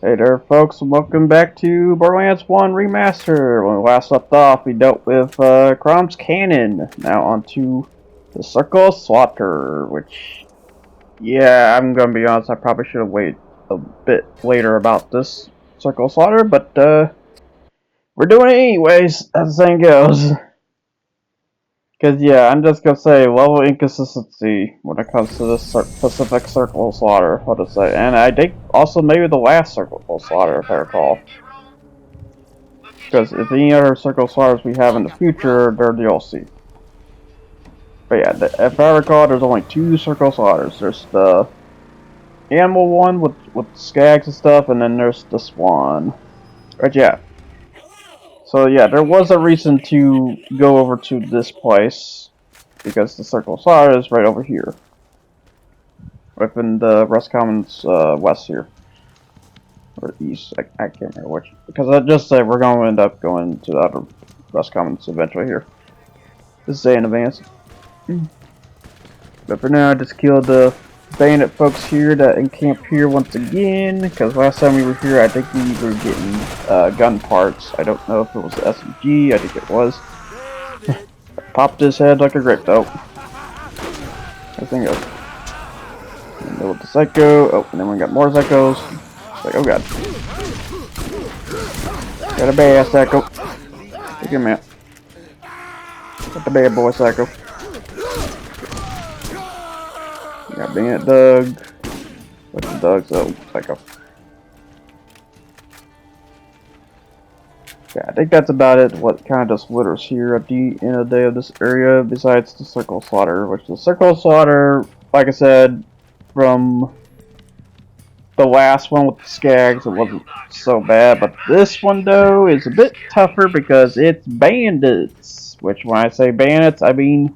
Hey there, folks, and welcome back to Borderlands 1 Remastered. When we last left off, we dealt with Crom's Cannon. Now onto the Circle of Slaughter, which, yeah, I'm gonna be honest, I probably should have waited a bit later about this Circle of Slaughter, but we're doing it anyways, as the saying goes. Because, yeah, I'm just gonna say, level inconsistency when it comes to this Pacific Circle of Slaughter, what to say. And I think also maybe the last Circle of Slaughter, if I recall. Because if any other Circle Slaughters we have in the future, they're DLC. But yeah, if I recall, there's only two Circle Slaughters. There's the animal one with skags and stuff, and then there's this one. Right, yeah. So yeah, there was a reason to go over to this place, because the Circle Slaughter is right over here. Within the Rust Commons west here. Or east, I can't remember which. Because I just said we're going to end up going to the other Rust Commons eventually here. This is in advance. But for now, I just killed the bandit folks here that encamp here once again. Because last time we were here, I think we were getting gun parts. I don't know if it was the SMG. I think it was. Popped his head like a grape though. I think it was. And then with the psycho. Oh, and then we got more psychos. It's like, oh god. Got a bad psycho. Take him out. Got the bad boy psycho. Got Bandit Doug. What's the Doug's? Oh, psycho. Yeah, I think that's about it. What kind of splitters here at the end of the day of this area, besides the Circle Slaughter, which the Circle Slaughter, like I said, from the last one with the Skags, it wasn't so bad, but this one, though, is a bit tougher because it's bandits. Which, when I say bandits, I mean,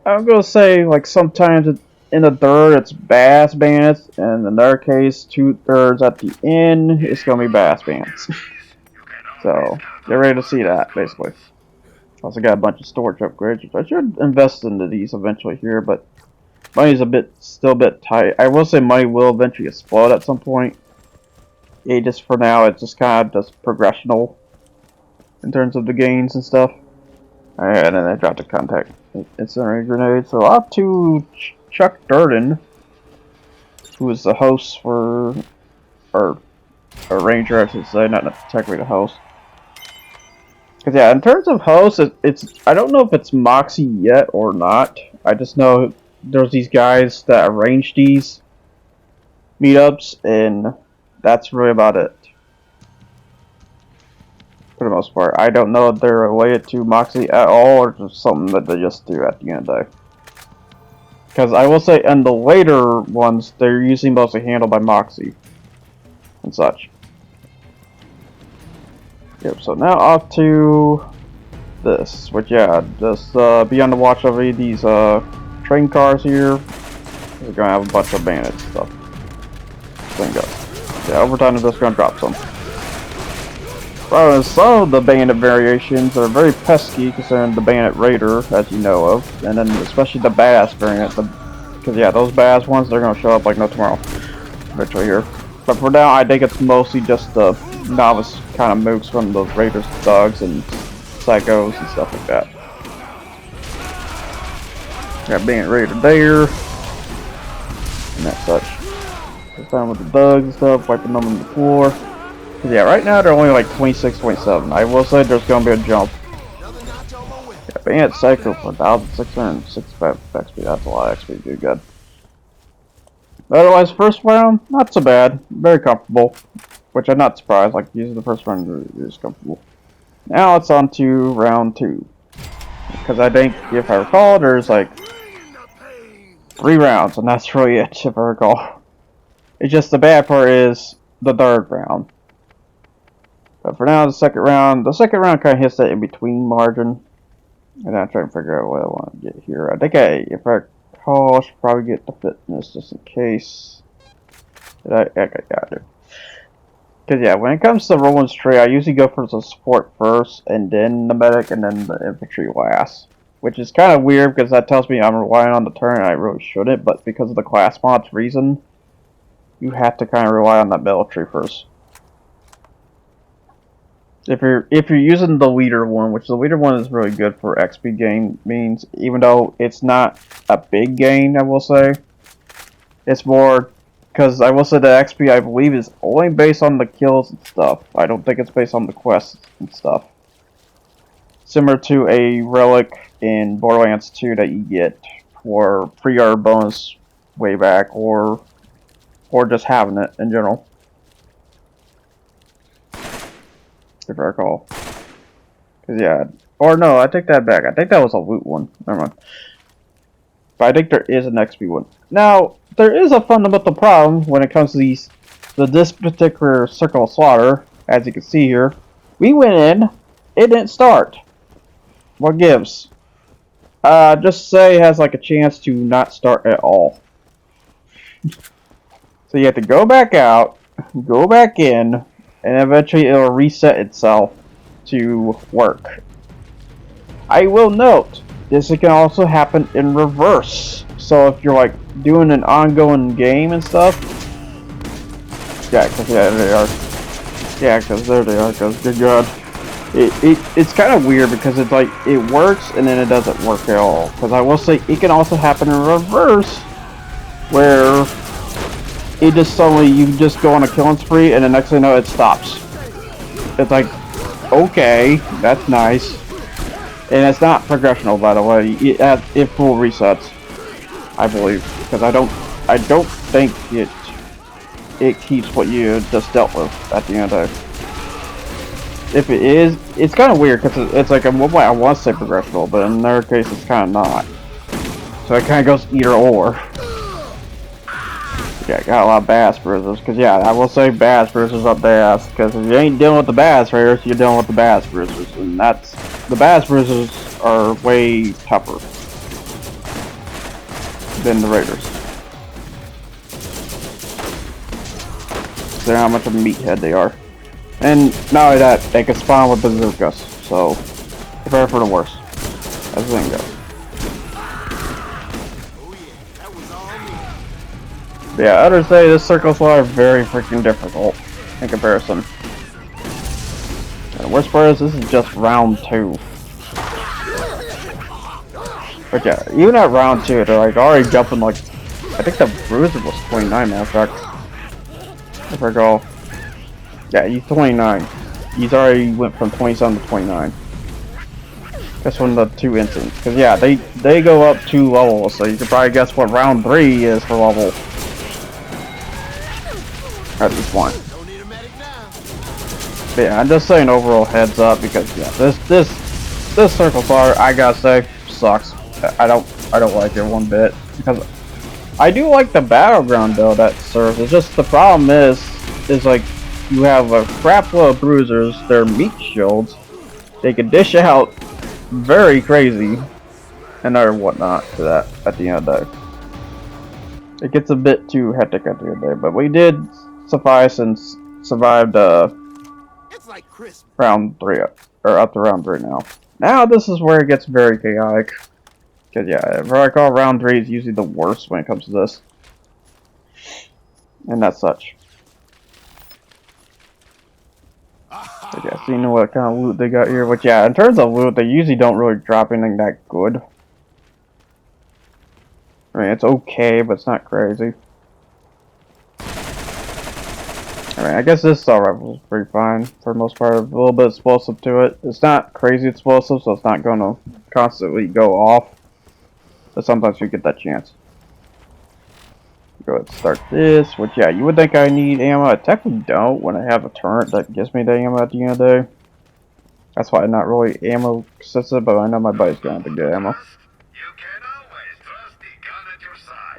I'm gonna say, like, sometimes in the third it's bass bandits, and in their case, 2/3 at the end, it's gonna be bass bandits. So, get ready to see that, basically. Also got a bunch of storage upgrades, which I should invest into these eventually here, but money's still a bit tight. I will say money will eventually explode at some point. Yeah, just for now, it's just kind of just progressional in terms of the gains and stuff. Alright, and then I dropped a contact incendiary grenade. So up to Chuck Durden, who is the host for, or a ranger, I should say, not technically the host. Because yeah, in terms of hosts, it's I don't know if it's Moxie yet or not. I just know there's these guys that arrange these meetups, and that's really about it. For the most part, I don't know if they're related to Moxie at all, or just something that they just do at the end of the day. Because I will say, in the later ones, they're usually mostly handled by Moxie and such. Yep, so now off to this, which yeah, just be on the watch over these train cars here. We're gonna have a bunch of bandits stuff. There you go. Yeah, over time I'm just gonna drop some. Well, some of the bandit variations are very pesky concerning the bandit raider, as you know of, and then especially the bass variant. Because yeah, those bass ones, they're gonna show up like no tomorrow. Virtually here. But for now, I think it's mostly just the novice kind of mooks from the raiders, dogs, and psychos and stuff like that. Got bandit raider there, and that such. Just down with the dogs and stuff, wiping them on the floor. Cause yeah, right now they're only like 26.7. I will say there's gonna be a jump. Yeah, bandit psycho for 1,665 XP. That's a lot of XP, dude. Good. Otherwise, first round, not so bad. Very comfortable. Which I'm not surprised. Like, usually the first round is comfortable. Now it's on to round 2. Because I think, if I recall, there's like 3 rounds, and that's really it, if I recall. It's just the bad part is the third round. But for now, the second round kind of hits that in-between margin. And I'm trying to figure out what I want to get here. I think if I recall, I should probably get the fitness just in case. I got it. Because yeah, when it comes to Roland's tree, I usually go for the support first, and then the medic, and then the infantry last. Which is kind of weird, because that tells me I'm relying on the turn, and I really shouldn't, but because of the class mods reason, you have to kind of rely on that military first. If you're using the leader one, which the leader one is really good for XP gain means, even though it's not a big gain, I will say. It's more, because I will say the XP I believe is only based on the kills and stuff. I don't think it's based on the quests and stuff. Similar to a relic in Borderlands 2 that you get for pre-order bonus way back, or just having it in general. If I recall. Cause yeah, or no, I take that back. I think that was a loot one. Never mind. But I think there is an XP one. Now, there is a fundamental problem when it comes to this particular Circle of Slaughter. As you can see here, we went in, it didn't start. What gives? Just say it has like a chance to not start at all. So you have to go back out, go back in, and eventually it'll reset itself to work. I will note, this can also happen in reverse. So if you're like doing an ongoing game and stuff, yeah, cause yeah, they are. Yeah, cause there they are. Cause good God, it's kind of weird because it's like it works and then it doesn't work at all. Cause I will say it can also happen in reverse, where it just suddenly you just go on a killing spree and the next thing you know it stops. It's like, okay, that's nice. And it's not progressional, by the way. It full resets, I believe, because I don't think it keeps what you just dealt with at the end of the day. If it is, it's kind of weird because it's like I want to say progressional, but in their case it's kind of not. So it kind of goes either or. Yeah, got a lot of bass bruisers, because yeah, I will say bass bruisers up the ass, because if you ain't dealing with the bass raiders, you're dealing with the bass bruisers, and the bass bruisers are way tougher than the raiders. They're how much of a meathead they are. And not only that, they can spawn with bazookas, so prepare for the worst. As the thing goes. Yeah, others say this Circle Slaughter is very freaking difficult in comparison. And the worst part is this is just round 2. But yeah, even at round 2, they're like already jumping like, I think the bruiser was 29 now, in fact. If I recall. Yeah, he's 29. He's already went from 27 to 29. That's from the 2 instants. Because yeah, they go up 2 levels, so you can probably guess what round 3 is for level. At this point. But yeah, I'm just saying overall heads up because yeah, this Circle Slaughter, I gotta say, sucks. I don't like it one bit because I do like the battleground though that serves. It's just the problem is like you have a crap load of bruisers, they're meat shields, they can dish out very crazy and or whatnot to that at the end of the day. It gets a bit too hectic at the end of the day, but we did suffice and survived it's like round 3 or up to round 3 now. Now this is where it gets very chaotic. Cause yeah, if I recall, round 3 is usually the worst when it comes to this, and that's such. But yeah, so you know what kind of loot they got here. Which yeah, in terms of loot, they usually don't really drop anything that good. I mean, it's okay, but it's not crazy. I mean, I guess this assault rifle is pretty fine for the most part. A little bit explosive to it. It's not crazy explosive, so it's not going to constantly go off. But sometimes you get that chance. Go ahead and start this. Which, yeah, you would think I need ammo. I technically don't when I have a turret that gives me the ammo at the end of the day. That's why I'm not really ammo sensitive, but I know my buddy's going to get ammo.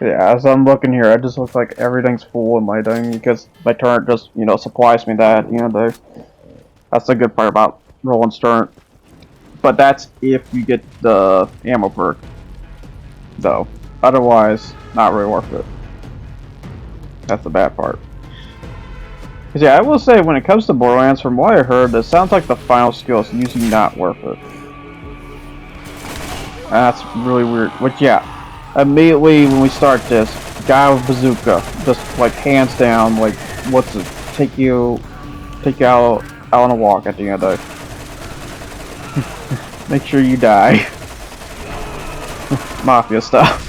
Yeah, as I'm looking here, it just looks like everything's full in my thing because my turret just, you know, supplies me that at the end of the day. That's the good part about rolling turret. But that's if you get the ammo perk, though. Otherwise, not really worth it. That's the bad part. Cause yeah, I will say when it comes to Borderlands, from what I heard, it sounds like the final skill is usually not worth it. And that's really weird. Which yeah. Immediately when we start this, guy with bazooka, just like hands down, like what's it? Take you out on a walk at the end of the day. Make sure you die. Mafia stuff.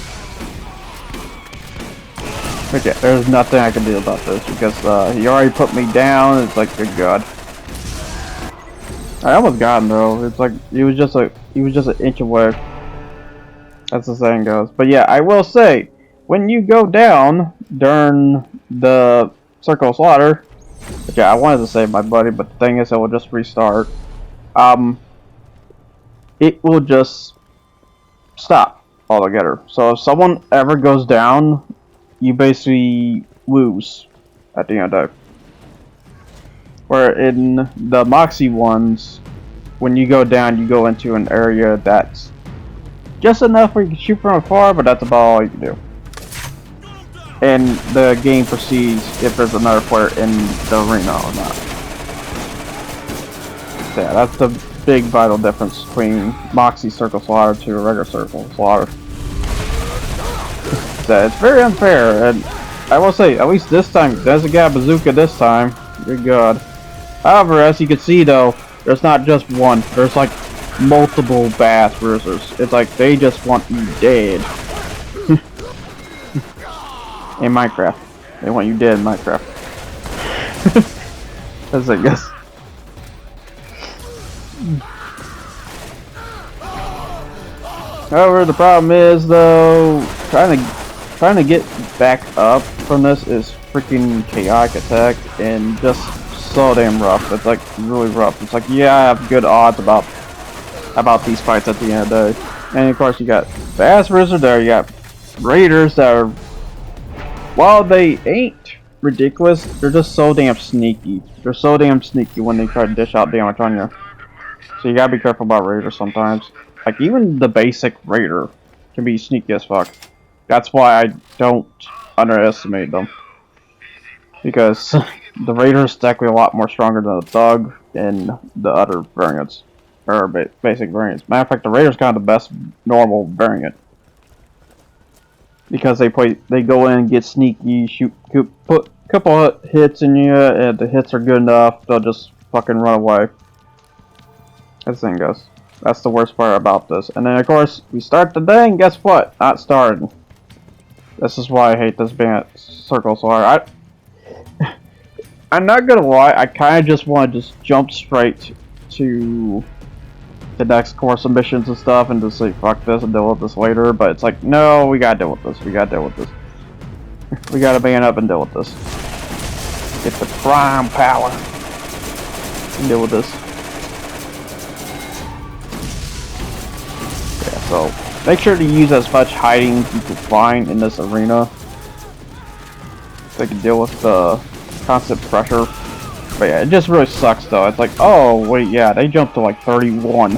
But yeah, there's nothing I can do about this because he already put me down. It's like, good god. I almost got him though. It's like he was just an inch away. That's the saying goes. But yeah, I will say, when you go down during the Circle of Slaughter, but yeah, I wanted to save my buddy, but the thing is, it will just restart. It will just stop altogether. So if someone ever goes down, you basically lose at the end of it. Where in the Moxie ones, when you go down, you go into an area that's just enough where you can shoot from afar, but that's about all you can do. And the game proceeds if there's another player in the arena or not. So yeah, that's the big vital difference between Moxie Circle Slaughter to a regular Circle Slaughter. So it's very unfair, and I will say, at least this time, there's a guy bazooka this time. Good god. However, as you can see though, there's not just one, there's like multiple bass bruisers. It's like they just want you dead. In Minecraft. They want you dead in Minecraft. That's I guess. However, the problem is though, trying to get back up from this is freaking chaotic attack and just so damn rough. It's like really rough. It's like, yeah, I have good odds about these fights at the end of the day. And of course you got Bass Wizard there, you got Raiders that are, while they ain't ridiculous, they're just so damn sneaky. They're so damn sneaky when they try to dish out damage on you. So you gotta be careful about Raiders sometimes. Like even the basic Raider can be sneaky as fuck. That's why I don't underestimate them. Because the Raider is technically a lot more stronger than the Thug and the other variants. Or basic variants. Matter of fact, the Raider's kind of the best normal variant. Because they go in, get sneaky, put a couple of hits in you, and the hits are good enough, they'll just fucking run away. As the thing goes. That's the worst part about this. And then of course, we start the day, and guess what? Not starting. This is why I hate this band Circle Slaughter. I'm not gonna lie, I kinda just wanna just jump straight to the next course of missions and stuff and just say fuck this and deal with this later, but it's like, no, we gotta deal with this, we gotta deal with this. We gotta man up and deal with this. Get the prime power and deal with this. Yeah, so make sure to use as much hiding as you can find in this arena. So they can deal with the constant pressure. But yeah, it just really sucks though. It's like, oh wait, yeah, they jumped to like 31,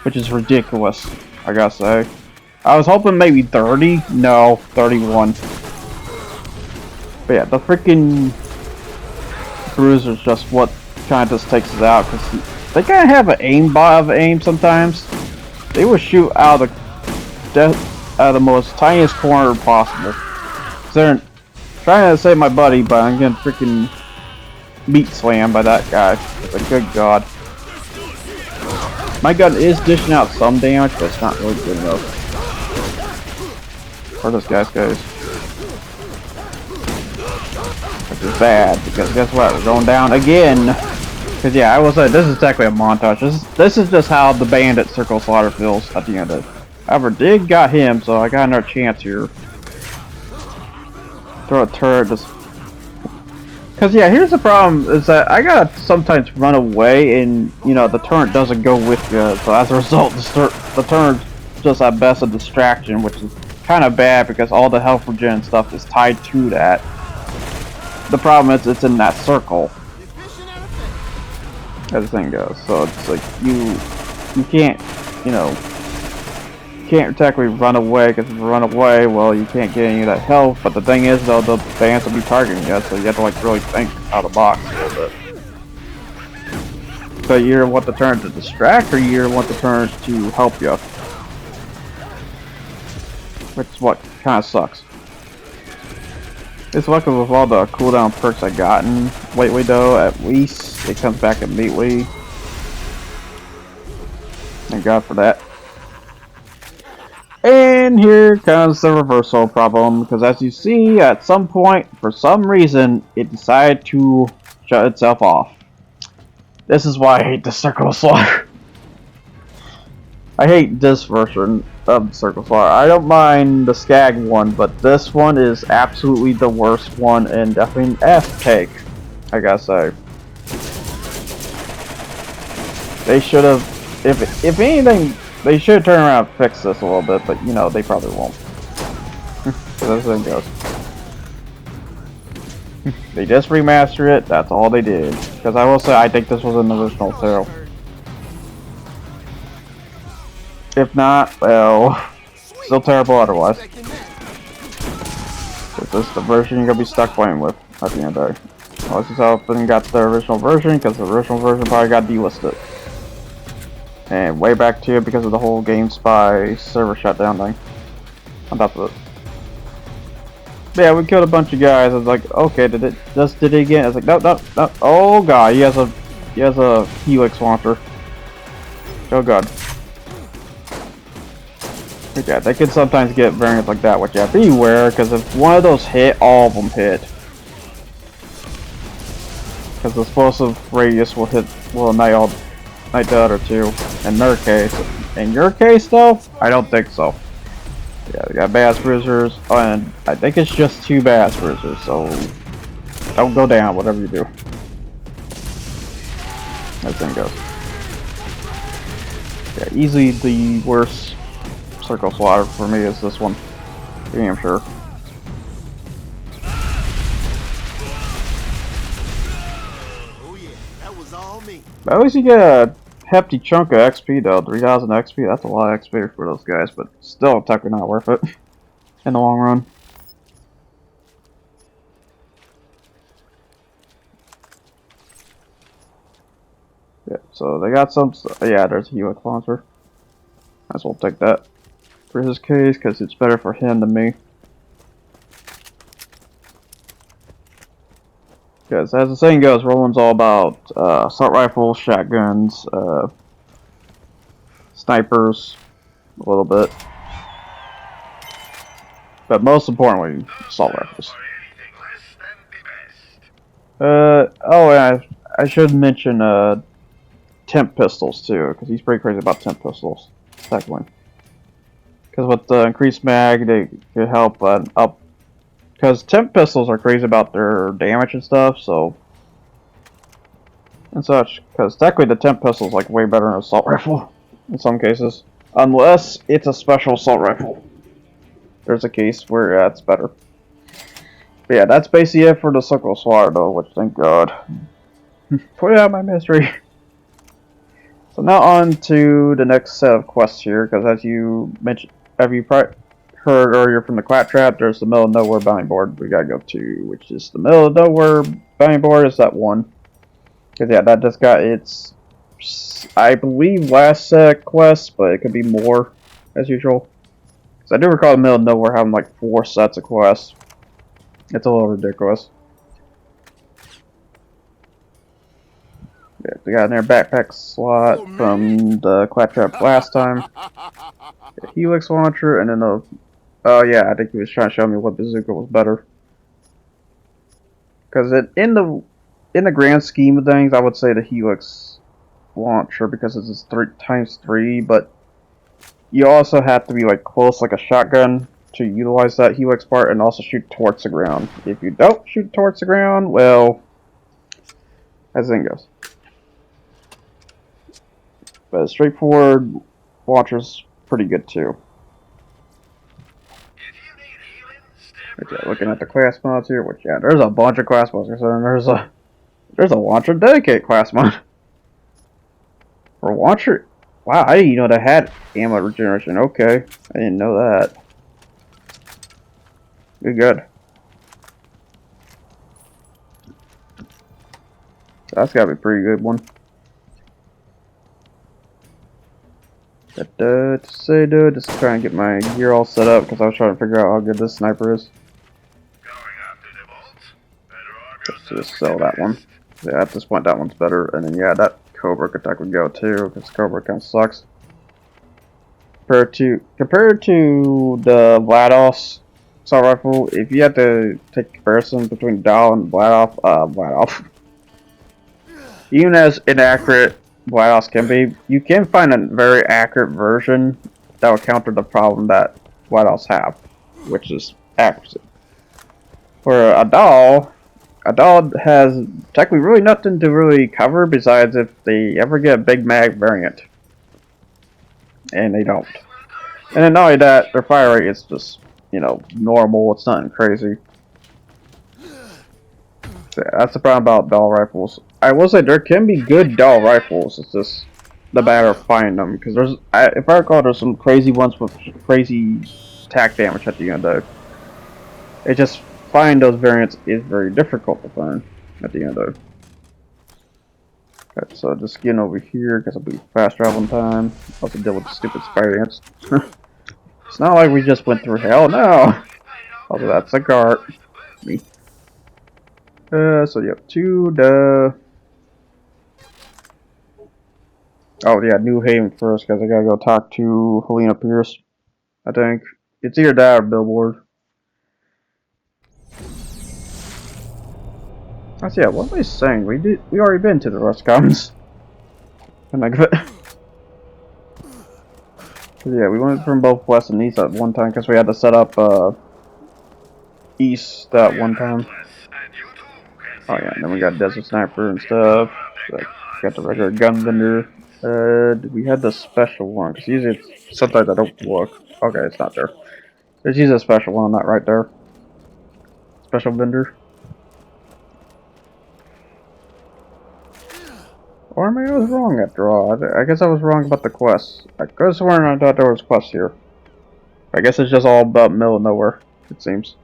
which is ridiculous, I gotta say. I was hoping maybe 30, no, 31. But yeah, the freaking bruiser's just what kind of just takes us out, because they kind of have an aimbot of aim sometimes. They will shoot out of the most tiniest corner possible. They're trying to save my buddy, but I'm getting freaking meat slammed by that guy. It's like, good god. My gun is dishing out some damage, but it's not really good enough. Where this guy's goes. Which is bad, because guess what? We're going down again. Because yeah, I will say, this is technically a montage. This is just how the bandit Circle Slaughter feels at the end of it. However, Dig got him, so I got another chance here. Throw a turret, just... Because yeah, here's the problem, is that I gotta sometimes run away and, you know, the turret doesn't go with you. So as a result, the turret's just at best a distraction, which is kind of bad because all the health regen stuff is tied to that. The problem is it's in that circle. As the thing goes, so it's like you can't, you know, can't technically run away, because if you run away, well, you can't get any of that health. But the thing is, though, the bands will be targeting you, so you have to like really think out of the box a little bit. So you either want the turn to distract, or you either want the turn to help you, which is what kind of sucks. It's lucky with all the cooldown perks I gotten lately though, at least it comes back immediately. Thank God for that. And here comes the reversal problem, because as you see, at some point, for some reason, it decided to shut itself off. This is why I hate the Circle Slaughter. I hate this version of Circle Slaughter. I don't mind the Skag one, but this one is absolutely the worst one, and definitely an F take, I gotta say. They should have, if anything, they should turn around and fix this a little bit, but you know, they probably won't. So that's how it goes. They just remastered it, that's all they did. Because I will say, I think this was an original too. If not, well, still terrible otherwise. This is the version you're gonna be stuck playing with at the end of the day. Unless you haven't got the original version, because the original version probably got delisted. And way back to it because of the whole GameSpy server shutdown thing. On top of it. But yeah, we killed a bunch of guys. I was like, okay, did it again? I was like, no. Oh god, he has a Helix launcher. Oh god. But yeah, they can sometimes get variants like that, which you have to beware, because if one of those hit, all of them hit. Because the explosive radius will ignite the other two. In their case. In your case, though, I don't think so. Yeah, we got bass bruisers, and I think it's just 2 bass bruisers, so don't go down, whatever you do. That thing goes. Yeah, easily the worst Circle Slaughter for me is this one. Damn sure. Oh yeah, that was all me. But at least you get a hefty chunk of XP though, 3,000 XP, that's a lot of XP for those guys, but still technically not worth it in the long run. Yeah, so they got some, yeah, there's a Helix launcher. Might as well take that for his case, because it's better for him than me. Because as the saying goes, Roland's all about assault rifles, shotguns, snipers, a little bit. But most importantly, assault rifles. Oh, and I should mention temp pistols too, because he's pretty crazy about temp pistols. Second one. Because with the increased mag, they could help up. Because temp pistols are crazy about their damage and stuff, so. And such. Because technically the temp pistol is like way better than an assault rifle. In some cases. Unless it's a special assault rifle. There's a case where it's better. But yeah, that's basically it for the Circle Slaughter though, which thank God. Put it out of my misery. So now on to the next set of quests here, because as you mentioned, have you probably heard earlier from the Claptrap, there's the Middle of Nowhere bounty board we gotta go to, which is the Middle of Nowhere bounty board is that one. Because yeah, that just got its, I believe, last set of quests, but it could be more, as usual. Because I do recall the Middle of Nowhere having like 4 sets of quests. It's a little ridiculous. Yeah, we got in their backpack slot from the Claptrap last time. The Helix launcher, and then the... Oh yeah, I think he was trying to show me what bazooka was better. Because in the grand scheme of things, I would say the Helix launcher, because it's 3x3, but you also have to be like close like a shotgun to utilize that Helix part, and also shoot towards the ground. If you don't shoot towards the ground, well, as the thing goes. But a straightforward launcher's pretty good too. Okay, looking at the class mods here, which yeah, there's a bunch of class mods. And there's a launcher dedicated class mod. For launcher, wow, I didn't even know they had ammo regeneration. Okay, I didn't know that. Good. That's gotta be a pretty good one. Just trying to get my gear all set up because I was trying to figure out how good this sniper is. Going after the just sell that one. Yeah, at this point that one's better. And then yeah, that Cobra attack would go too, because Cobra kind of sucks. Compared to the Vlados assault rifle, if you had to take comparison between Dahl and Vlados, even as inaccurate Vlados can be, you can find a very accurate version that will counter the problem that Vlados have, which is accuracy. For a Dahl has technically really nothing to really cover besides if they ever get a Big Mag variant. And they don't. And then not only that, their fire rate is just, you know, normal, it's nothing crazy. So yeah, that's the problem about Dahl rifles. I will say there can be good Dahl rifles, it's just the matter of finding them. Because if I recall, there's some crazy ones with crazy attack damage at the end of it. It just, finding those variants is very difficult to find at the end of it. Okay, so just getting over here because it'll be fast traveling time. Also deal with the stupid spider ants. It's not like we just went through hell, no! Also that's a cart. Me. So you have to the... Oh yeah, New Haven first because I gotta go talk to Helena Pierce. I think. It's either that or Billboard. I see. Yeah, what am I saying? We already been to the Rust Commons. And like that. Yeah, we went from both west and east at one time because we had to set up east that one time. Oh yeah, and then we got Desert Sniper and stuff. So got the regular gun vendor. We had the special one because usually it's sometimes I don't look. Okay, it's not there. There's usually a special one, not right there. Special vendor. Or maybe I was wrong after all. I guess I was wrong about the quest. I could have sworn I thought there was quests here. I guess it's just all about middle of nowhere, it seems.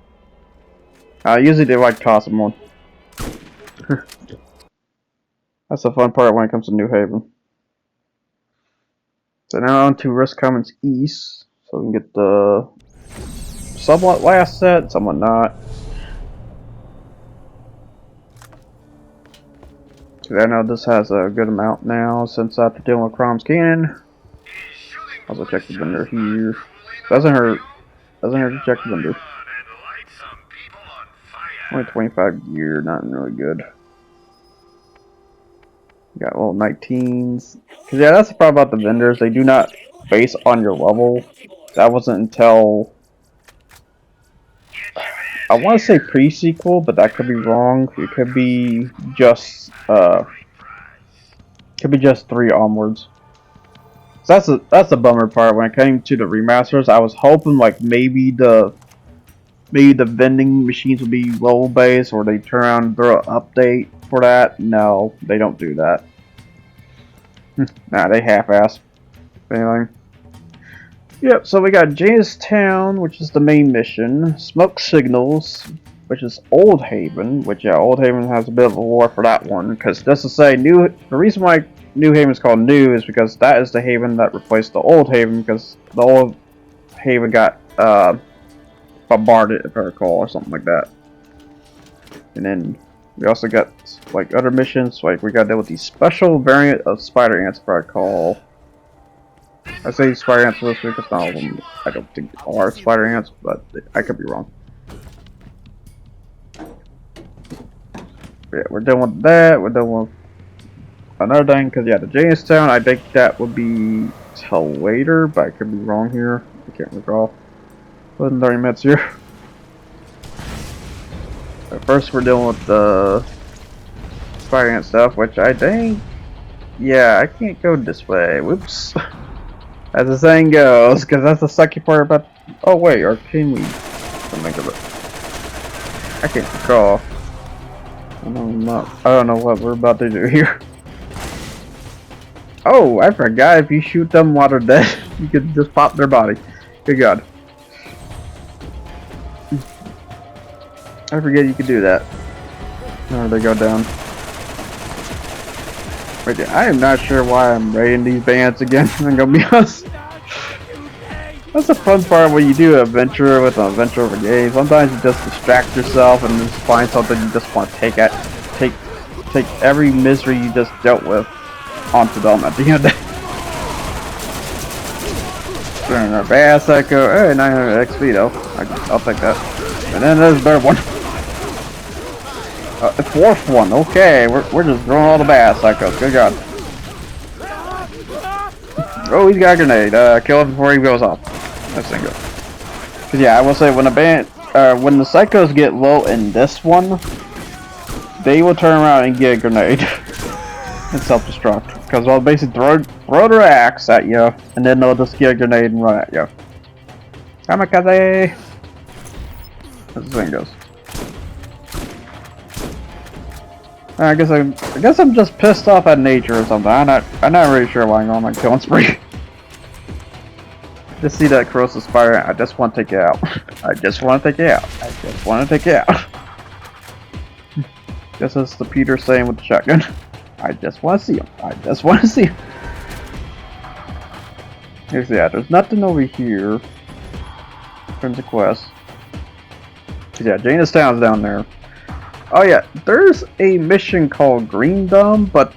Usually they like toss them on. That's the fun part when it comes to New Haven. So now on to Risk Commons East. So we can get the somewhat last set, somewhat not. I know this has a good amount now since after dealing with Crom's Cannon. Also check the vendor here. Doesn't hurt to check the vendor. Only 25 gear, not really good. Got little 19s. Cause yeah, that's the problem about the vendors. They do not base on your level. That wasn't until I want to say pre-sequel, but that could be wrong. It could be just 3 onwards. So that's the bummer part. When it came to the remasters, I was hoping like maybe the vending machines would be level based, or they turn around and throw an update for that. No, they don't do that. Nah, they half-ass anything. Yep, so we got Jamestown, which is the main mission. Smoke Signals, which is Old Haven, which yeah, Old Haven has a bit of a war for that one. Because just to say, the reason why New Haven is called New is because that is the Haven that replaced the Old Haven, because the Old Haven got bombarded, if I recall, or something like that. And then we also got like other missions, like we got to deal with the special variant of spider ants, if I recall. I say spider ants this week, because not all of them I don't think are spider ants, but I could be wrong. But yeah, we're done with that. We're done with another thing, because yeah, the Jamestown, I think that would be till later, but I could be wrong here. I can't recall. Within 30 minutes here. But first, we're dealing with the spider ant stuff, which I think, yeah, I can't go this way. Whoops. As the saying goes, because that's the sucky part about. Oh wait, or can we? Think of it. I can't recall. I don't know what we're about to do here. Oh, I forgot. If you shoot them while they're dead, you can just pop their body. Good God. I forget you could do that. Or they go down. Wait, I am not sure why I'm raiding these bands again. I'm gonna be honest. That's the fun part when you do an adventure with an adventure over game. Sometimes you just distract yourself and just find something you just want to take at. take every misery you just dealt with onto them at the end of the day. Turn our bad psycho. Hey, 900 XP though. I'll take that. And then there's the third one. The fourth one. Okay, we're just throwing all the bad psychos. Good job. Oh, he's got a grenade. Kill him before he goes off. That's good. Cause yeah, I will say when when the psychos get low in this one, they will turn around and get a grenade and self-destruct. Cause they'll basically throw their axe at you, and then they'll just get a grenade and run at you. Kamikaze. That's the thing goes. I guess I'm just pissed off at nature or something. I'm not really sure why I'm on my killing spree. Just see that corrosive spider. I just want to take it out. I just want to take it out. I just want to take it out. Guess that's the Peter saying with the shotgun. I just want to see him. I just want to see him. Here's yeah. There's nothing over here. Turns a quest. Yeah, Janestown's down there. Oh yeah, there's a mission called Green Dome, but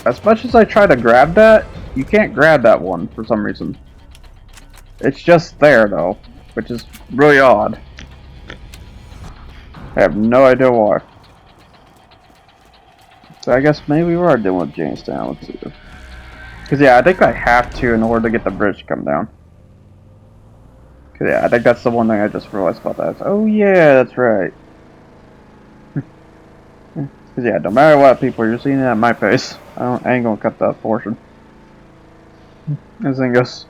as much as I try to grab that, you can't grab that one for some reason. It's just there though, which is really odd. I have no idea why. So I guess maybe we are dealing with Jamestown. Let's see. Cause yeah, I think I have to in order to get the bridge to come down. Cause yeah, I think that's the one thing I just realized about that. Oh yeah, that's right. Cause yeah, no matter what, people, you're seeing it at my pace. I ain't gonna cut that portion. This thing goes.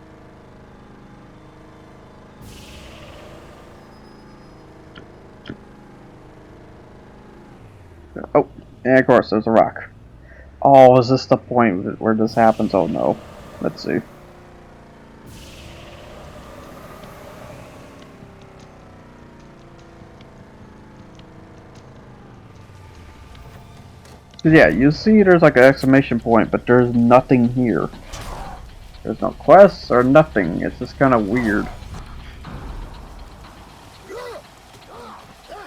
Oh, and of course, there's a rock. Oh, is this the point where this happens? Oh no. Let's see. Yeah, you see there's like an exclamation point, but there's nothing here. There's no quests or nothing. It's just kind of weird.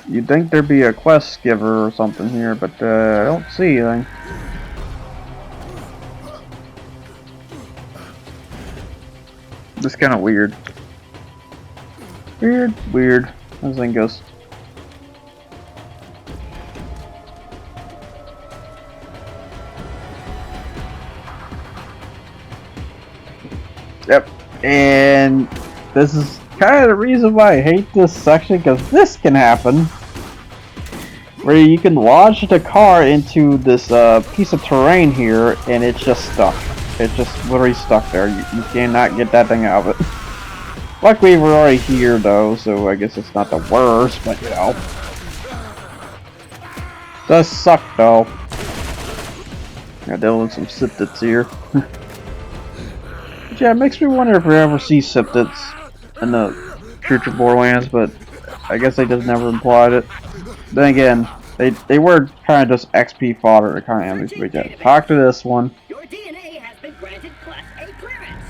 You'd think there'd be a quest giver or something here, but I don't see anything. Just kind of weird. Weird. This thing goes. Yep, and this is kind of the reason why I hate this section, because this can happen. Where you can launch the car into this piece of terrain here, and it's just stuck. It's just literally stuck there. You cannot get that thing out of it. Luckily, we're already here, though, so I guess it's not the worst, but you know. Does suck, though. Got dealing with some Siptits here. Yeah, it makes me wonder if we ever see Siptits in the future Borderlands, but I guess they just never implied it. Then again, they were kind of just XP fodder to kind of enemies. But yeah, talk to this one.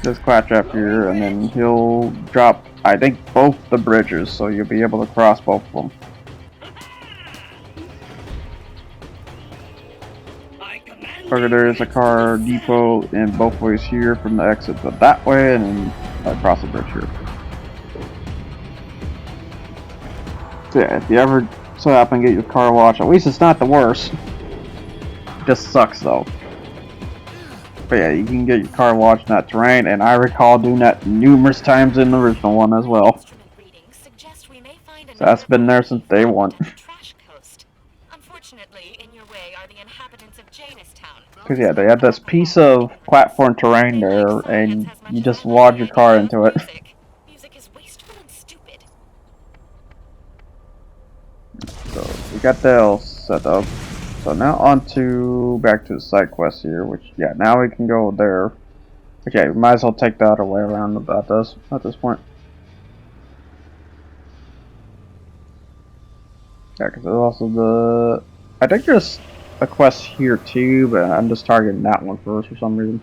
This Claptrap here, and then he'll drop, I think, both the bridges, so you'll be able to cross both of them. Okay, there is a car depot in both ways here from the exit, but that way and then across the bridge here. So yeah, if you ever so happen to get your car washed, at least it's not the worst. It just sucks though. But yeah, you can get your car washed in that terrain, and I recall doing that numerous times in the original one as well. So that's been there since day one. Because yeah, they have this piece of platform terrain there, and you just lodge your car into it. So we got that all set up. So now back to the side quest here, which yeah, now we can go there. Okay, we might as well take the other way around about this at this point. Yeah, because there's also I think there's a quest here too, but I'm just targeting that one first for some reason.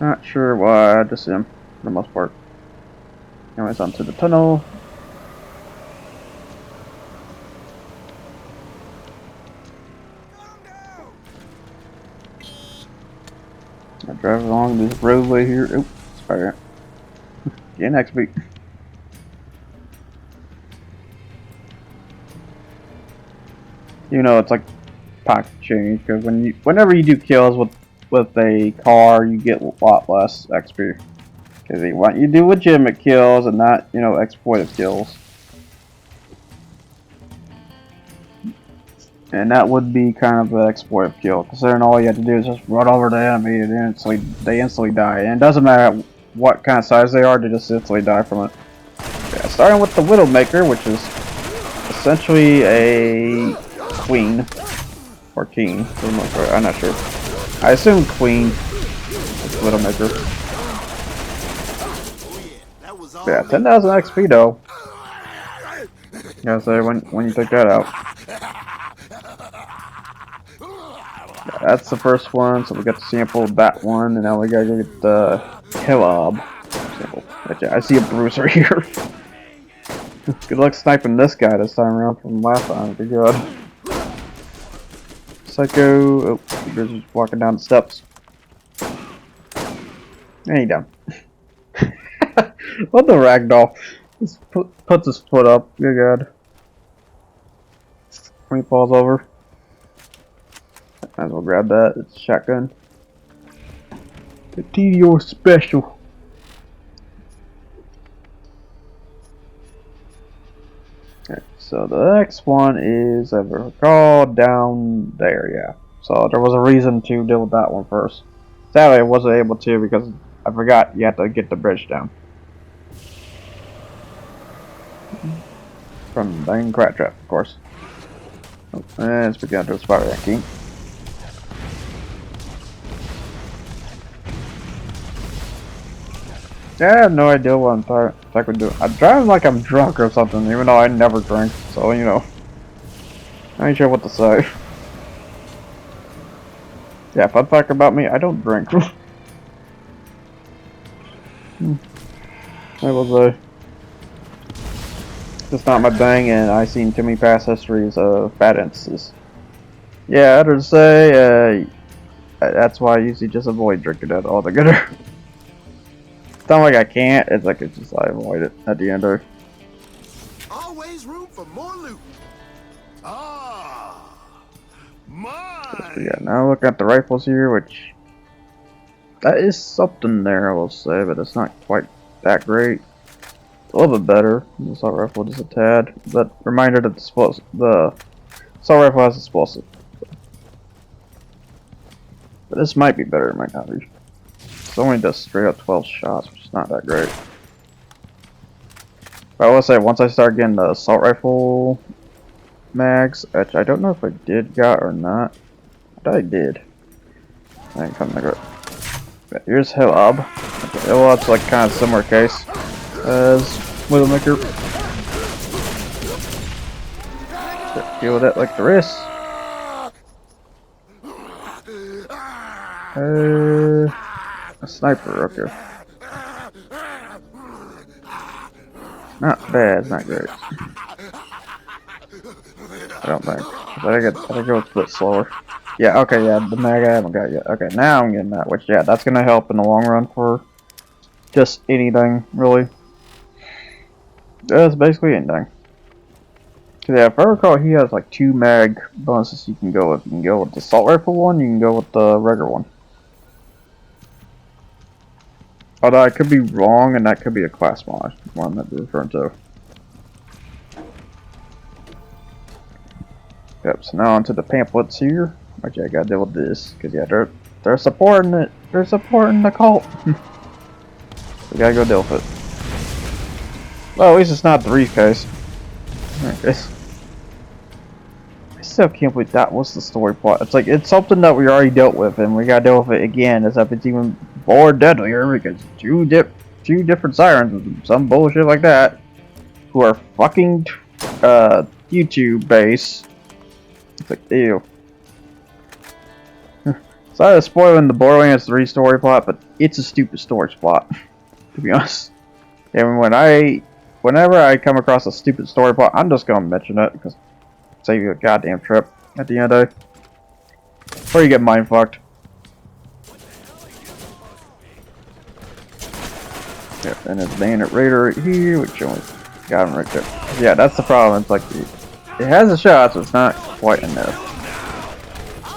Not sure why, I just am for the most part. Anyways, onto the tunnel. I drive along this roadway here. Oops, sorry. Get next week. You know, it's like pocket change because whenever you do kills with a car, you get a lot less XP. Because they want you to do legitimate kills and not, you know, exploitive kills. And that would be kind of an exploitive kill, considering all you have to do is just run over the enemy and they instantly die. And it doesn't matter what kind of size they are, they just instantly die from it. Yeah, starting with the Widowmaker, which is essentially a queen. Or king, for the most part. I'm not sure. I assume queen is Widowmaker. Yeah, 10,000 XP though. Gotta say, when you take that out. Yeah, that's the first one, so we got the sample of that one, and now we gotta go get the Kebab sample. But yeah, I see a bruiser here. Good luck sniping this guy this time around from last time. Good God. Psycho. Oh, the bruiser's walking down the steps. And he down. What the ragdoll? Just puts his foot up. Good God. When he falls over. Might as well grab that. It's a shotgun. The TDO special. Okay, so the next one is, if I recall, down there, yeah. So there was a reason to deal with that one first. Sadly, I wasn't able to because I forgot you have to get the bridge down. From the dang crab trap, of course. Oh, and let's begin to a spot ranking. Yeah, I have no idea what I'm doing. I'm driving like I'm drunk or something, even though I never drink. So, you know, I ain't sure what to say. Yeah, fun fact about me, I don't drink. I will say. It's not my thing, and I've seen too many past histories of bad instances. Yeah, I'd say, that's why I usually just avoid drinking it altogether. It's not like I can't, it's like it's just I avoid it at the end of it. Always room for more loot. Ah, mine. Yeah, now look at the rifles here, which that is something there, I will say, but it's not quite that great. It's a little bit better than the assault rifle, just a tad. But reminder that the assault rifle has explosive. But this might be better, it might not be. It only does straight up 12 shots, which is not that great. But I will say, once I start getting the assault rifle mags, which I don't know if I did got or not. I thought I did. I ain't coming to it. But here's Hillab. Okay, Hillab's like kind of similar case as Widowmaker. Deal with it like the rest. A sniper, okay. Not bad, it's not great. I don't think. I think go a bit slower. Yeah, okay, yeah, the mag I haven't got yet. Okay, now I'm getting that, which, yeah, that's gonna help in the long run for just anything, really. That's basically anything. Yeah, if I recall, he has like 2 mag bonuses you can go with. You can go with the assault rifle one, you can go with the regular one. Although I could be wrong, and that could be a class mod one that we're referring to. Yep, so now onto the pamphlets here. Which I gotta deal with this, because yeah, they're supporting it. They're supporting the cult. We gotta go deal with it. Well, at least it's not the briefcase. Okay. I still can't believe that was the story plot. It's like, it's something that we already dealt with, and we gotta deal with it again, as if it's even more deadlier, because two different sirens with some bullshit like that, who are fucking YouTube base. It's like, ew. Sorry to spoiling the Borderlands 3 story plot, but it's a stupid story plot, to be honest. And whenever I come across a stupid story plot, I'm just gonna mention it, because save you a goddamn trip at the end of it. Before you get mind fucked. Yeah, and it's Bandit Raider right here, which only got him right there. Yeah, that's the problem. It's like it has a shot, so it's not quite enough.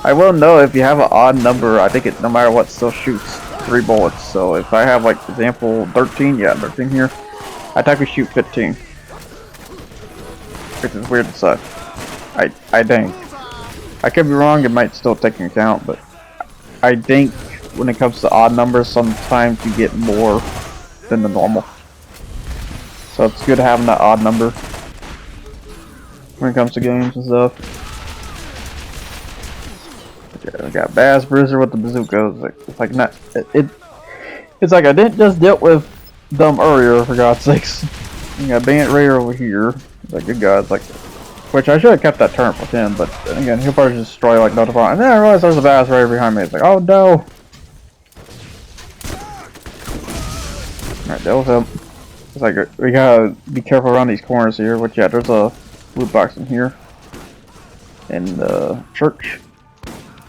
I will know if you have an odd number. I think it, no matter what, still shoots 3 bullets. So if I have, like, example 13, yeah, 13 here, I technically shoot 15, which is weird to say. I think I could be wrong. It might still take into account, but I think when it comes to odd numbers, sometimes you get more than the normal. So it's good having that odd number when it comes to games and stuff. Okay, I got Bass Bruiser with the bazooka. It's like not it's like I didn't just deal with them earlier, for God's sakes. You got Bandit Raider over here. Like good God, it's like, which I should have kept that turnip with him, but then again, he'll probably just destroy like no problem. And then I realized there's a Bass Raider behind me. It's like, oh no. Alright, that was him. It's like we gotta be careful around these corners here. Which yeah, there's a loot box in here, in the church,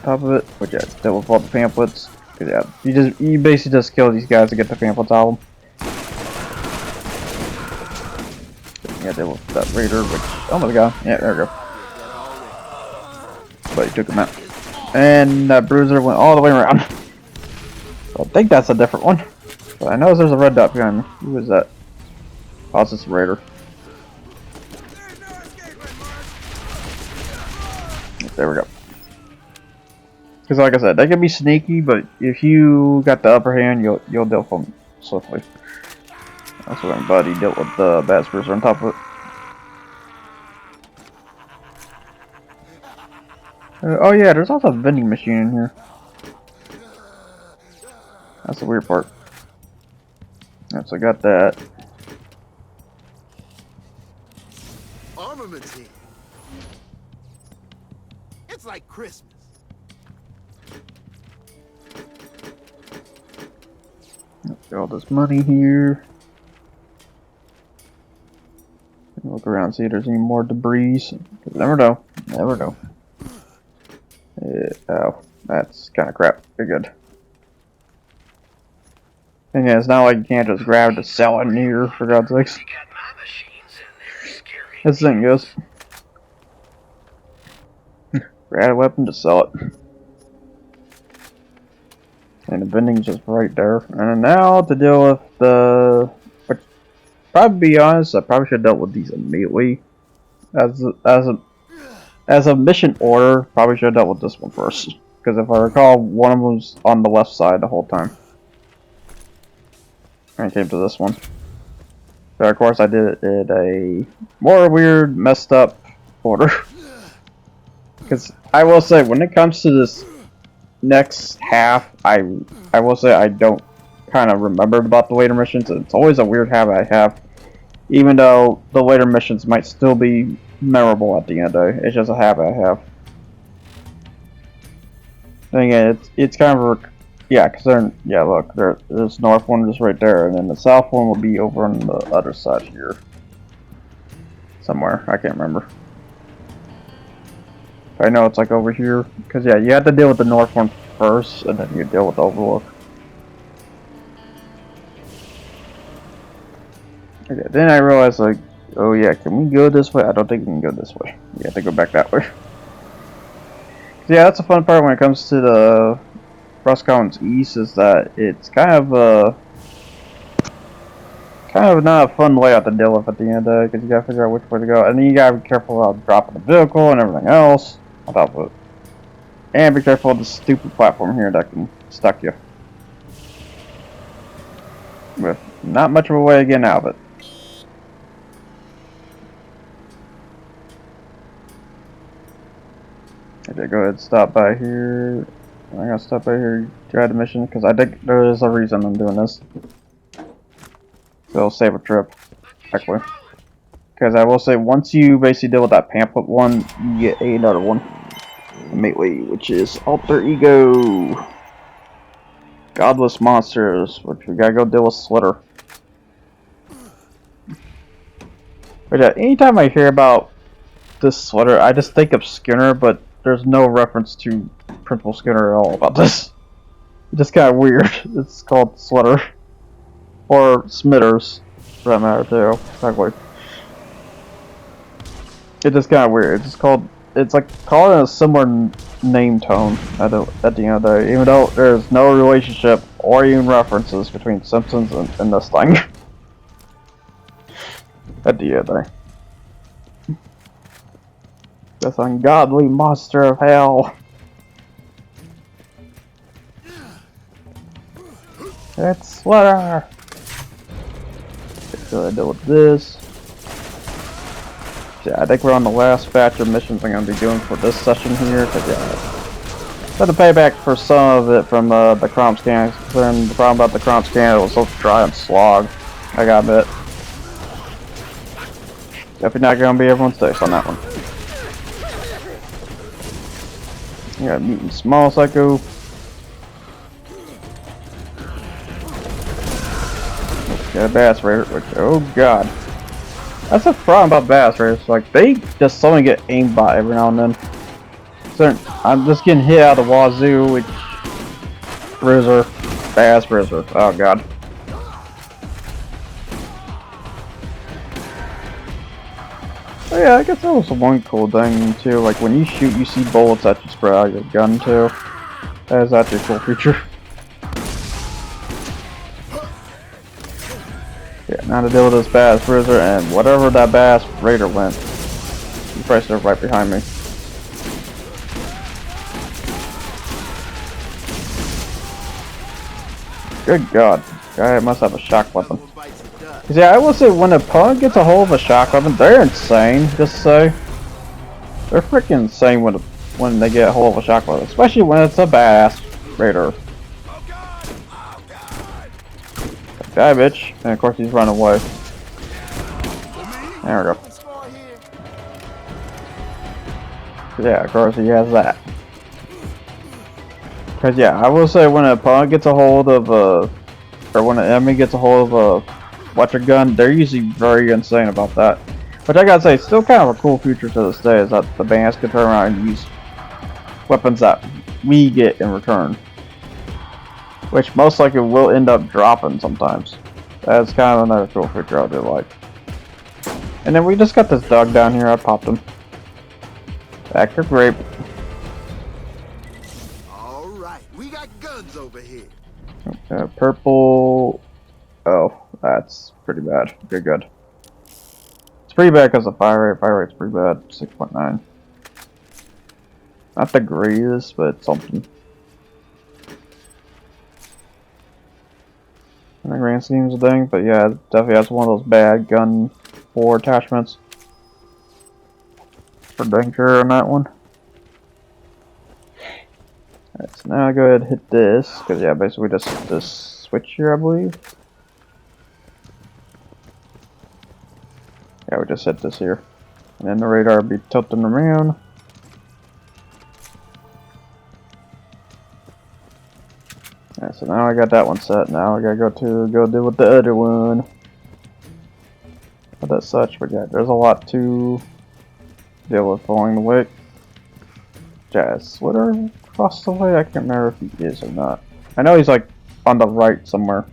top of it. Which yeah, deal with all the pamphlets. Yeah, you basically just kill these guys to get the pamphlets out of them. Yeah, deal with that raider. Which oh my god, yeah, there we go. But he took him out, and that bruiser went all the way around. So I think that's a different one. But I know there's a red dot behind me. Who is that? Oh, it's just a raider. There we go. Because like I said, they can be sneaky, but if you got the upper hand, you'll deal with them swiftly. That's what I'm glad he dealt with the Bass Bruiser on top of it. Oh yeah, there's also a vending machine in here. That's the weird part. Yep, so I got that. Armaments here. It's like Christmas. Got all this money here. Look around, see if there's any more debris. Never know. Never know. Oh, that's kind of crap. You're good. And yeah, it's not like you can't just grab to sell it in here, for God's sakes. This thing goes. Grab a weapon to sell it. And the vending's just right there. And now to deal with the... But probably be honest, I probably should have dealt with these immediately. As a mission order, probably should have dealt with this one first. Because if I recall, one of them was on the left side the whole time. And I came to this one. But of course I did it in a more weird, messed up order. Because I will say, when it comes to this next half, I will say I don't kind of remember about the later missions. It's always a weird habit I have. Even though the later missions might still be memorable at the end of it. It's just a habit I have. And again, it's kind of a... Yeah, because they're... Yeah, look, there's north one just right there, and then the south one will be over on the other side here. Somewhere, I can't remember. I know it's like over here, because yeah, you have to deal with the north one first, and then you deal with the overlook. Okay, then I realized like, oh yeah, can we go this way? I don't think we can go this way. We have to go back that way. Yeah, that's the fun part when it comes to the Frost Commons East, is that it's kind of not a fun layout to deal with at the end of it, because you gotta figure out which way to go, and then you gotta be careful about dropping the vehicle and everything else on top of it, and be careful of the stupid platform here that can stuck you with not much of a way to get out of it. Okay, go ahead and stop by here. I'm gonna stop by here, try the mission, because I think there is a reason I'm doing this. So it'll save a trip, actually. Because I will say, once you basically deal with that pamphlet one, you get another one immediately, which is Alter Ego. Godless Monsters, which we gotta go deal with Slither. But yeah, anytime I hear about this Slither, I just think of Skinner, but there's no reference to Principal Skinner at all about this. It's just kind of weird. It's called Slither. Or Smithers, for that matter, too. Exactly. It's just kind of weird. It's like calling it a similar name tone at the end of the day, even though there's no relationship or even references between Simpsons and this thing. At the end of the day. This ungodly monster of hell. It's SLITHER! So I deal with this. Yeah, I think we're on the last batch of missions I'm going to be doing for this session here. Cause yeah, got the payback for some of it from the Crom scan. Then the problem about the Crom scan, it was so dry and slog. I got a bit. Definitely not going to be everyone's taste on that one. You got Mutant Small Psycho. Got a Bass Raider, which, oh god. That's the problem about Bass Raiders, like, they just suddenly get aimed by every now and then. So, I'm just getting hit out of the wazoo with Rizzer, Bass Rizzer, oh god. Oh yeah, I guess that was one cool thing too, like when you shoot you see bullets that you spread out of your gun too. That is actually a cool feature. Yeah, now to deal with this Bass Rizzer and whatever that Bass Raider went. He's probably still right behind me. Good god, guy must have a shock weapon. Yeah, I will say when an opponent gets a hold of a shock weapon, they're insane, just to say. They're freaking insane when they get a hold of a shock weapon, especially when it's a Bass Raider. Die, bitch. And of course he's running away. There we go. Yeah, of course he has that. Cause yeah, I will say when an opponent gets a hold of or when an enemy gets a hold of a electric gun, they're usually very insane about that. Which I gotta say, it's still kind of a cool feature to this day, is that the bandits can turn around and use weapons that we get in return. Which most likely will end up dropping sometimes. That's kind of another cool feature I do like. And then we just got this dog down here, I popped him. Active grape. Alright, we got guns over here. Purple. Oh, that's pretty bad. Okay, good. It's pretty bad because of fire rate. Fire rate's pretty bad. 6.9. Not the greatest, but something. In the grand schemes of things, but yeah, it definitely has one of those bad gun 4 attachments. For dang sure on that one. Alright, so now I go ahead and hit this, because yeah, basically just hit this switch here, I believe. Yeah, we just hit this here. And then the radar will be tilting around. Yeah, so now I got that one set. Now I gotta go deal with the other one. But that's such, but yeah, there's a lot to deal with along the way. Jazz SLITHER across the way? I can't remember if he is or not. I know he's like on the right somewhere.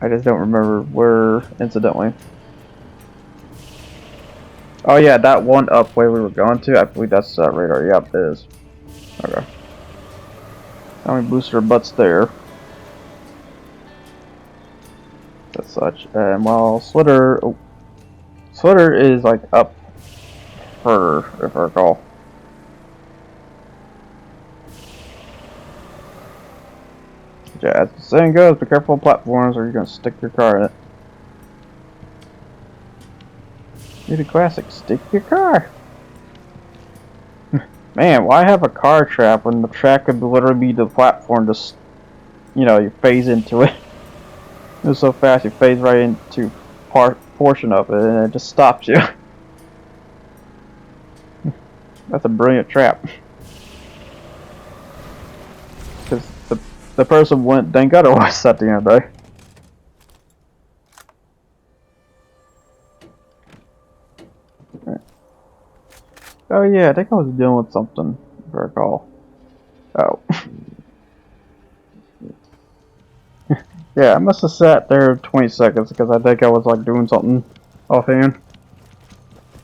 I just don't remember where, incidentally. Oh yeah, that one up way we were going to, I believe that's that radar. Yep, it is. Okay. Now we boost our butts there. As such. And while SLITHER... Oh, SLITHER is like up further, if I recall. Yeah, as the saying goes, be careful of platforms or you're gonna stick your car in it. Need a classic, stick your car! Man, why have a car trap when the track could literally be the platform, just, you know, you phase into it. It's so fast, you phase right into portion of it and it just stops you. That's a brilliant trap. Because the person wouldn't think otherwise at the end of the day. Right. Oh yeah, I think I was dealing with something, if I recall. Oh. Yeah, I must have sat there 20 seconds because I think I was like doing something offhand.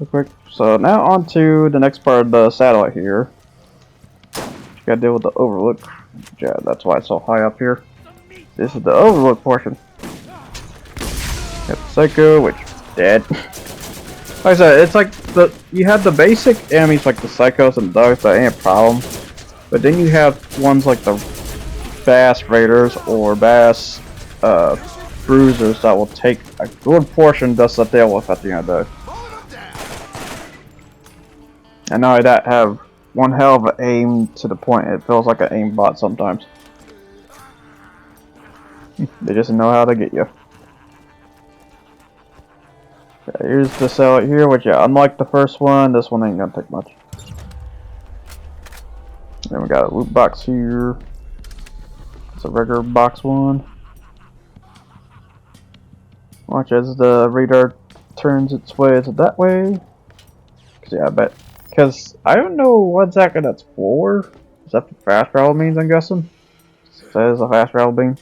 Real quick. So now on to the next part of the satellite here. You gotta deal with the overlook. Yeah, that's why it's so high up here. This is the overlook portion. Got the Psycho, which dead. Like I said, it's like you have the basic enemies like the Psychos and Dogs that ain't a problem. But then you have ones like the Bass Raiders or Bass Bruisers that will take a good portion just to deal with at the end of the day. And not only that, have one hell of an aim to the point it feels like an aimbot sometimes. They just know how to get you. Okay, here's the cell here, which yeah, unlike the first one, this one ain't gonna take much. Then we got a loot box here. It's a regular box one. Watch as the radar turns its way. Is it that way? Cause yeah, I bet. Cause I don't know what exactly that's for. Is that for fast travel means? I'm guessing. That is a fast travel beam.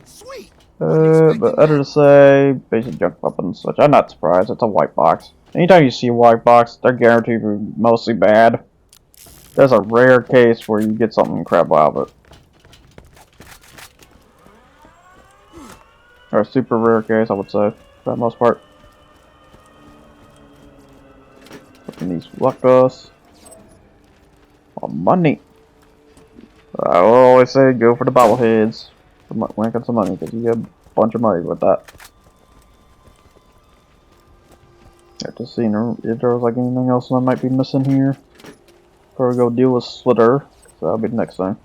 Sweet. But other to say, basic junk weapons, which I'm not surprised. It's a white box. Anytime you see a white box, they're guaranteed to be mostly bad. There's a rare case where you get something incredible out of it. Or a super rare case, I would say, for the most part. Looking these luckos. Oh, money. I will always say go for the bobbleheads. When it comes to money, because you get a bunch of money with that. Yeah, just seeing if there was like anything else I might be missing here. Before we go deal with SLITHER. So that'll be the next thing.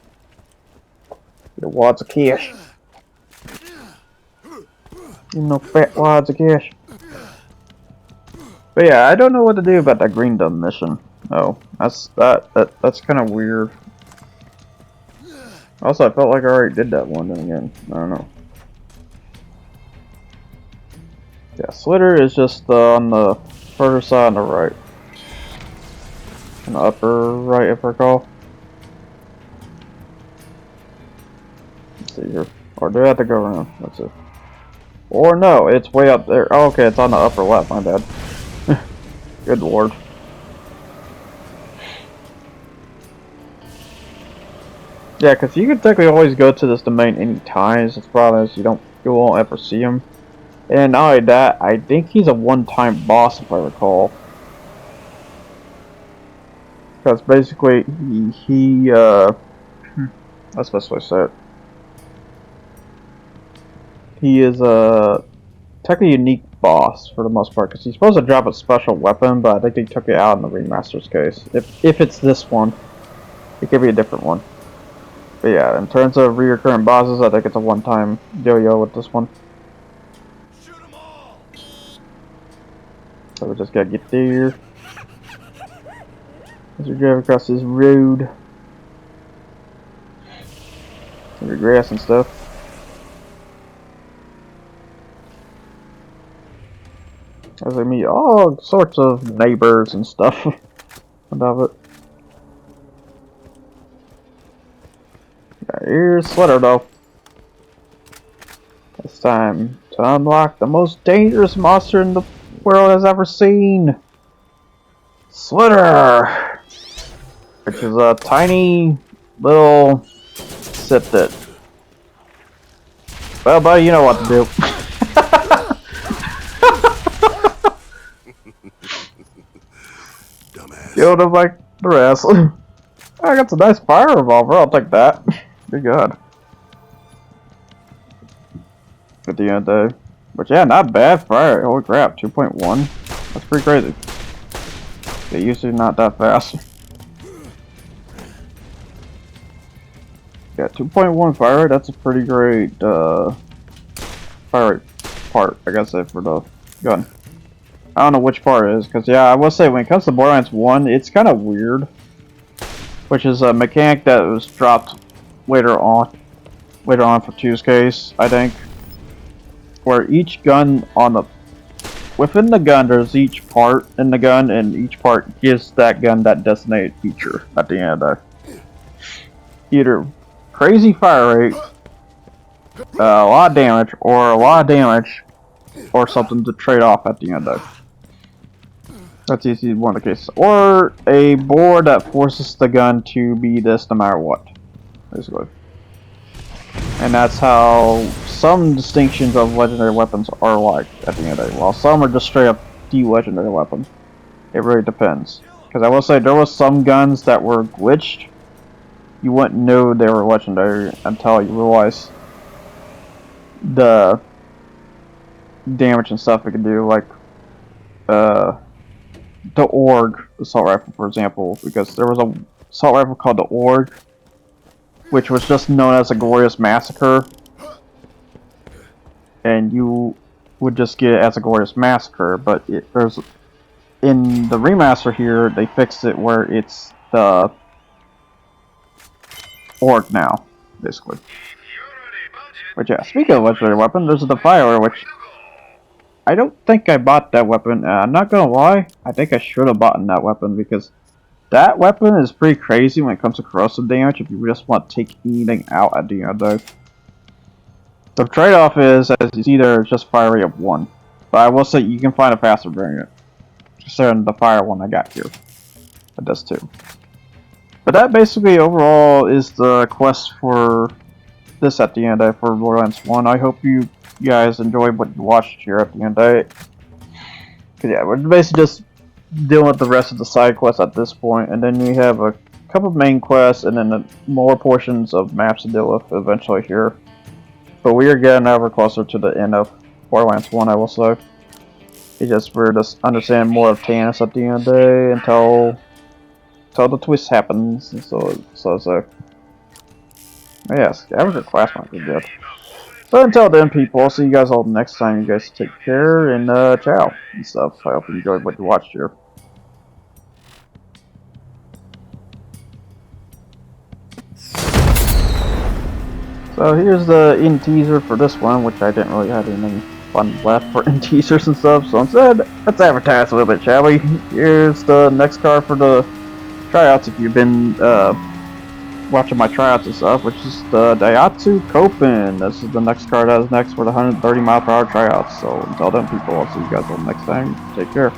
Get wads of cash. You know, fat wads of cash. But yeah, I don't know what to do about that green dumb mission. No, that's kind of weird. Also, I felt like I already did that one. Then again, I don't know. Yeah, SLITHER is just on the further side on the right, on the upper right, if I recall. Let's see here, or do I have to go around? Let's see. Or no, it's way up there. Oh, okay, it's on the upper left. My bad. Good lord. Yeah, because you can technically always go to this domain any times. The problem is you won't ever see him. And not only that, I think he's a one-time boss if I recall. Because basically that's the best way to say it. He is a technically unique boss for the most part, because he's supposed to drop a special weapon, but I think they took it out in the Remastered's case. If it's this one, it could be a different one. But yeah, in terms of recurrent bosses, I think it's a one-time yo-yo with this one. Shoot 'em all. So we just gotta get there. As we drive across this road. Some grass and stuff. As I meet all sorts of neighbors and stuff. Above it. Here's SLITHER though. It's time to unlock the most dangerous monster in the world has ever seen. SLITHER! Which is a tiny little Siptit. Well, buddy, you know what to do. Dumbass. Killed him like the rest. I got some nice fire revolver, I'll take that. Good God. At the end of the day. But yeah, not bad fire. Holy crap, 2.1. That's pretty crazy. They usually not that fast. Yeah, 2.1 fire rate, that's a pretty great fire rate part, I gotta say, for the gun. I don't know which part it is, because yeah, I will say when it comes to Borderlands 1, it's kind of weird. Which is a mechanic that was dropped later on for 2's case, I think. Where each gun within the gun, there's each part in the gun, and each part gives that gun that designated feature at the end of the day. Either crazy fire rate, a lot of damage, or a lot of damage, or something to trade off at the end of. That's easily one of the cases. Or a board that forces the gun to be this no matter what, basically. And that's how some distinctions of legendary weapons are like at the end of the day. While some are just straight up de-legendary weapons. It really depends. Because I will say there was some guns that were glitched. You wouldn't know they were legendary until you realize the damage and stuff it could do, like the Org assault rifle, for example, because there was a assault rifle called the Org, which was just known as a Glorious Massacre, and you would just get it as a Glorious Massacre, but there's in the remaster here they fixed it where it's the Org now, basically. But yeah, speaking of legendary weapon, there's the Defiler, which I don't think I bought that weapon. I'm not gonna lie, I think I should have bought that weapon because that weapon is pretty crazy when it comes to corrosive damage if you just want to take anything out at the end though. The trade-off is it's either just fire rate of 1, but I will say you can find a faster variant. Considering the fire one I got here. It does too. But that basically overall is the quest for this at the end for Borderlands 1. I hope you guys enjoyed what you watched here at the end. Cause yeah, we're basically just dealing with the rest of the side quests at this point, and then we have a couple of main quests and then more portions of maps to deal with eventually here. But we are getting ever closer to the end of Borderlands 1, I will say. It's just we're just understanding more of Tannis at the end of the day until the twist happens, and so yeah, scavenger class might be good. But until then, people, I'll see you guys all next time. You guys take care and ciao and stuff. I hope you enjoyed what you watched here. So here's the end teaser for this one, which I didn't really have anything fun left for end teasers and stuff. So instead, let's advertise a little bit, shall we? Here's the next card for the tryouts. If you've been watching my tryouts and stuff, which is the Daihatsu Kopen. This is the next card that is next for the 130 mile per hour tryouts. So until then, people, I'll see you guys all next time. Take care.